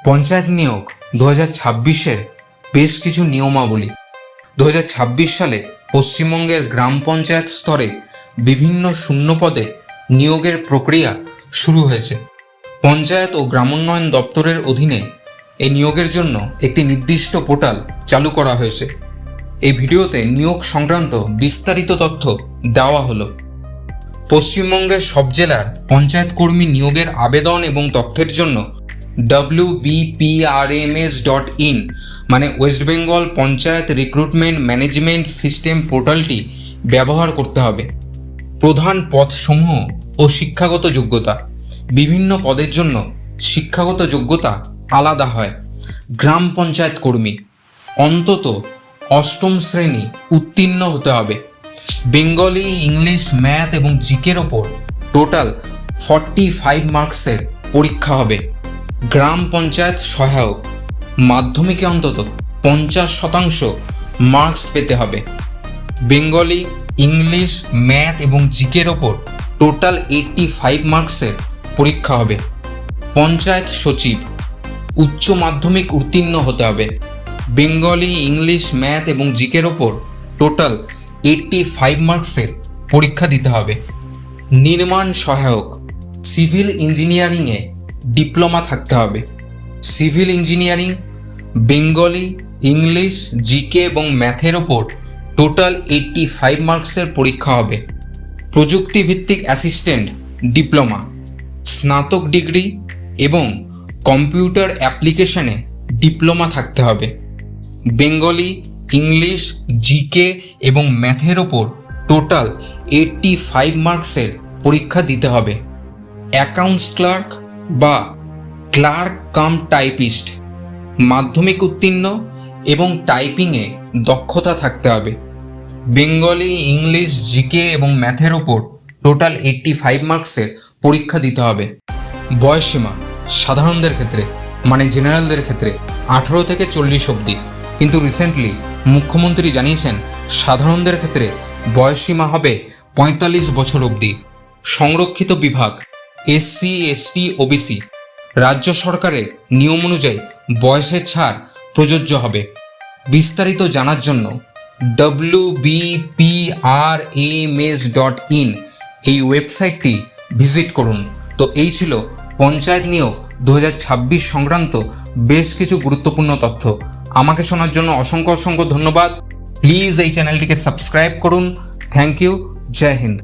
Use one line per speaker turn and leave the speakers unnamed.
পঞ্চায়েত নিয়োগ 2026-এর বেশ কিছু নিয়মাবলী। 2026 সালে পশ্চিমবঙ্গের গ্রাম পঞ্চায়েত স্তরে বিভিন্ন শূন্যপদে নিয়োগের প্রক্রিয়া শুরু হয়েছে। পঞ্চায়েত ও গ্রামোন্নয়ন দপ্তরের অধীনে এই নিয়োগের জন্য একটি নির্দিষ্ট পোর্টাল চালু করা হয়েছে। এই ভিডিওতে নিয়োগ সংক্রান্ত বিস্তারিত তথ্য দেওয়া হলো। পশ্চিমবঙ্গের সব জেলার পঞ্চায়েত কর্মী নিয়োগের আবেদন এবং তথ্যের জন্য wbprms.in মানে West Bengal panchayat recruitment management system পোর্টালটি ব্যবহার করতে হবে। প্রধান পদসমূহ ও শিক্ষাগত যোগ্যতা। বিভিন্ন পদের জন্য শিক্ষাগত যোগ্যতা আলাদা হয়। গ্রাম পঞ্চায়েত কর্মী অন্তত অষ্টম শ্রেণী উত্তীর্ণ হতে হবে। বেঙ্গলি, ইংলিশ, ম্যাথ এবং জিকের ওপর টোটাল 45 মার্কসের পরীক্ষা হবে। গ্রাম পঞ্চায়েত সহায়ক মাধ্যমিকে অন্তত 50% মার্কস পেতে হবে। বেঙ্গলি, ইংলিশ, ম্যাথ এবং জিকের ওপর টোটাল 85 মার্কসের পরীক্ষা হবে। পঞ্চায়েত সচিব উচ্চ মাধ্যমিক উত্তীর্ণ হতে হবে। বেঙ্গলি, ইংলিশ, ম্যাথ এবং জিকের ওপর টোটাল 85 মার্কসের পরীক্ষা দিতে হবে। নির্মাণ সহায়ক সিভিল ইঞ্জিনিয়ারিংয়ে ডিপ্লোমা থাকতে হবে। Civil engineering Bengali, English, GK এবং ম্যাথের ওপর টোটাল 85 মার্কসের পরীক্ষা হবে। প্রযুক্তিভিত্তিক অ্যাসিস্ট্যান্ট ডিপ্লোমা স্নাতক ডিগ্রি এবং কম্পিউটার অ্যাপ্লিকেশনে ডিপ্লোমা থাকতে হবে। বেঙ্গলি, ইংলিশ, জিকে এবং ম্যাথের ওপর টোটাল 85 মার্কসের পরীক্ষা দিতে হবে। অ্যাকাউন্টস ক্লার্ক বা ক্লার্ক কাম টাইপিস্ট মাধ্যমিক উত্তীর্ণ এবং টাইপিংয়ে দক্ষতা থাকতে হবে। বেঙ্গলি, ইংলিশ, জিকে এবং ম্যাথের ওপর টোটাল 85 মার্কসের পরীক্ষা দিতে হবে। বয়সসীমা সাধারণদের ক্ষেত্রে মানে জেনারেলদের ক্ষেত্রে 18 থেকে 40 অবধি, কিন্তু রিসেন্টলি মুখ্যমন্ত্রী জানিয়েছেন সাধারণদের ক্ষেত্রে বয়সসীমা হবে 45 বছর অবধি। সংরক্ষিত বিভাগ এসসি, এসটি, ওবিসি রাজ্য সরকারের নিয়ম অনুযায়ী বয়সের ছাড় প্রযোজ্য হবে। বিস্তারিত জানার জন্য wbprms.in এই ওয়েবসাইটটি ভিজিট করুন। তো এই ছিল পঞ্চায়েত নিয়োগ 2026 সংক্রান্ত বেশ কিছু গুরুত্বপূর্ণ তথ্য। আমাকে শোনার জন্য অসংখ্য ধন্যবাদ। প্লিজ এই চ্যানেলটিকে সাবস্ক্রাইব করুন। Thank you. জয় হিন্দ।